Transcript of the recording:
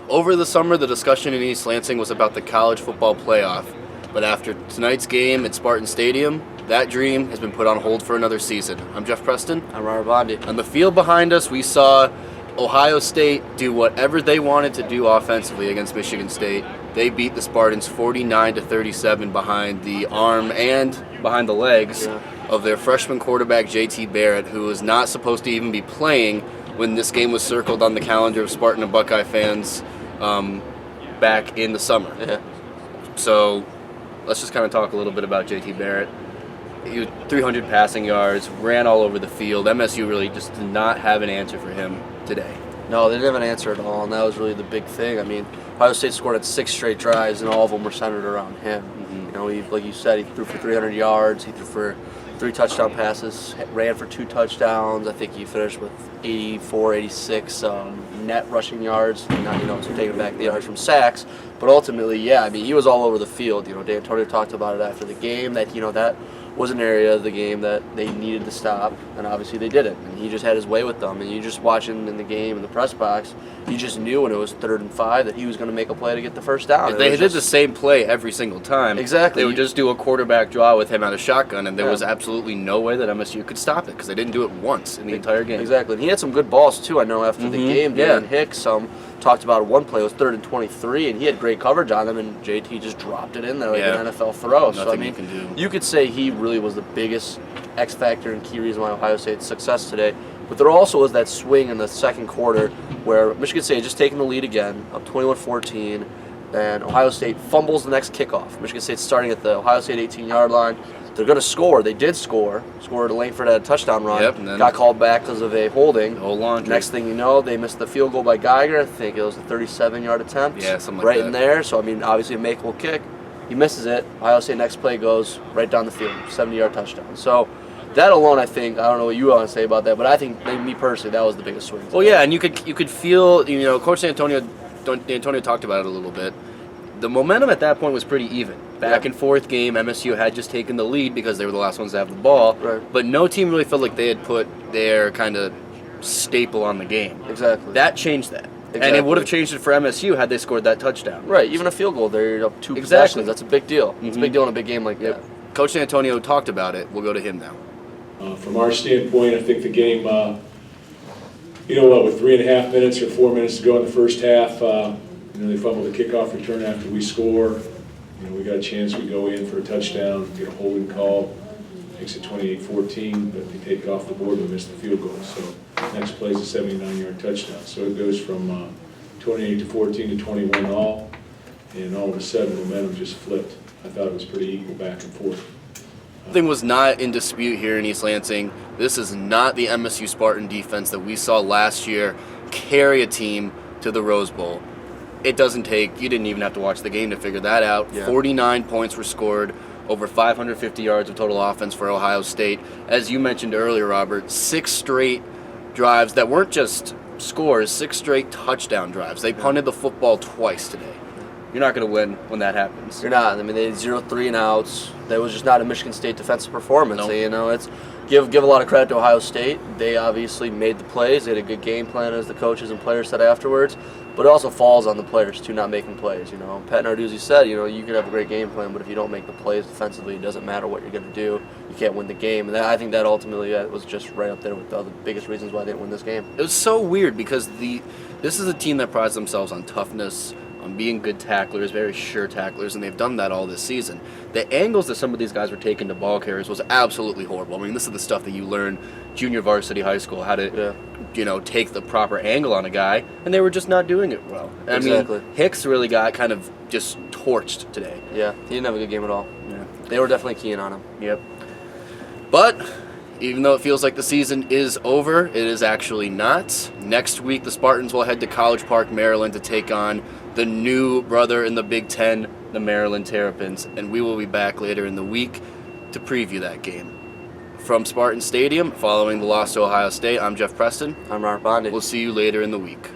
Over the summer, the discussion in East Lansing was about the college football playoff. But after tonight's game at Spartan Stadium, that dream has been put on hold for another season. I'm Geoff Preston. I'm Bondy. On the field behind us, we saw Ohio State do whatever they wanted to do offensively against Michigan State. They beat the Spartans 49-37 behind the arm and behind the legs of their freshman quarterback, JT Barrett, who was not supposed to even be playing when this game was circled on the calendar of Spartan and Buckeye fans back in the summer. Yeah. So let's just kind of talk a little bit about JT Barrett. He was 300 passing yards, ran all over the field. MSU really just did not have an answer for him today. No, they didn't have an answer at all, and that was really the big thing. I mean, Ohio State scored at 6 straight drives, and all of them were centered around him. Mm-hmm. You know, like you said, he threw for 300 yards. He threw for 3 touchdown passes, ran for 2 touchdowns. I think he finished with 84, 86 net rushing yards. So taking back the yards from sacks. But ultimately, I mean, he was all over the field. D'Antonio talked about it after the game that, that was an area of the game that they needed to stop, and obviously they didn't. And he just had his way with them. And you just watching in the game in the press box, you just knew when it was 3rd and 5 that he was going to make a play to get the first down. They did the same play every single time. Exactly. They would just do a quarterback draw with him out of shotgun, and there was absolutely no way that MSU could stop it because they didn't do it once in the entire game. Exactly. And he had some good balls too. I know after the game, Dan Hicks talked about one play. It was 3rd and 23, and he had great coverage on them, and JT just dropped it in there like an NFL throw. Nothing so I mean, you can do. You could say he really was the biggest X factor and key reason why Ohio State's success today. But there also was that swing in the second quarter where Michigan State had just taken the lead again, up 21-14, and Ohio State fumbles the next kickoff. Michigan State's starting at the Ohio State 18-yard line. They're going to score. They did score. Scored. Langford had a touchdown run. Yep, and then got called back because of a holding. Laundry. Next thing you know, they missed the field goal by Geiger. I think it was a 37-yard attempt. Yeah, something like right that. in there. So, I mean, obviously a makeable kick. He misses it. Ohio State next play goes right down the field. 70-yard touchdown. So that alone, I think, I don't know what you want to say about that, but I think, me personally, that was the biggest swing. Well, yeah, and you could feel, Coach D'Antonio talked about it a little bit. The momentum at that point was pretty even. Back and forth game, MSU had just taken the lead because they were the last ones to have the ball. Right. But no team really felt like they had put their kind of staple on the game. Exactly. That changed that. Exactly. And it would have changed it for MSU had they scored that touchdown. Right, even a field goal, they're up 2 possessions. That's a big deal. It's a big deal in a big game like that. Coach D'Antonio talked about it. We'll go to him now. From our standpoint, I think the game, with 3.5 minutes or 4 minutes to go in the first half, they fumbled the kickoff return after we score. We got a chance, we go in for a touchdown, get a holding call, makes it 28-14, but they take it off the board and we miss the field goal. So next play is a 79-yard touchdown. So it goes from 28-14 to 21 all, and all of a sudden momentum just flipped. I thought it was pretty equal back and forth. Nothing was not in dispute here in East Lansing. This is not the MSU Spartan defense that we saw last year carry a team to the Rose Bowl. It doesn't take, you didn't even have to watch the game to figure that out. 49 points were scored, over 550 yards of total offense for Ohio State. As you mentioned earlier, Robert, 6 straight drives that weren't just scores, 6 straight touchdown drives. They punted the football twice today. You're not going to win when that happens. You're not. I mean, they had 0 3-and-outs. That was just not a Michigan State defensive performance. Nope. It's give a lot of credit to Ohio State. They obviously made the plays. They had a good game plan, as the coaches and players said afterwards. But it also falls on the players too, not making plays. Pat Narduzzi said, you can have a great game plan, but if you don't make the plays defensively, it doesn't matter what you're going to do. You can't win the game. And I think that ultimately was just right up there with the biggest reasons why they didn't win this game. It was so weird because this is a team that prides themselves on toughness, on being good tacklers, very sure tacklers, and they've done that all this season. The angles that some of these guys were taking to ball carriers was absolutely horrible. I mean, this is the stuff that you learn junior varsity high school, how to, take the proper angle on a guy, and they were just not doing it well. Exactly. I mean, Hicks really got kind of just torched today. Yeah, he didn't have a good game at all. Yeah. They were definitely keying on him. Yep. But even though it feels like the season is over, it is actually not. Next week, the Spartans will head to College Park, Maryland to take on the new brother in the Big Ten, the Maryland Terrapins, and we will be back later in the week to preview that game. From Spartan Stadium, following the loss to Ohio State, I'm Geoff Preston. I'm Bondy. We'll see you later in the week.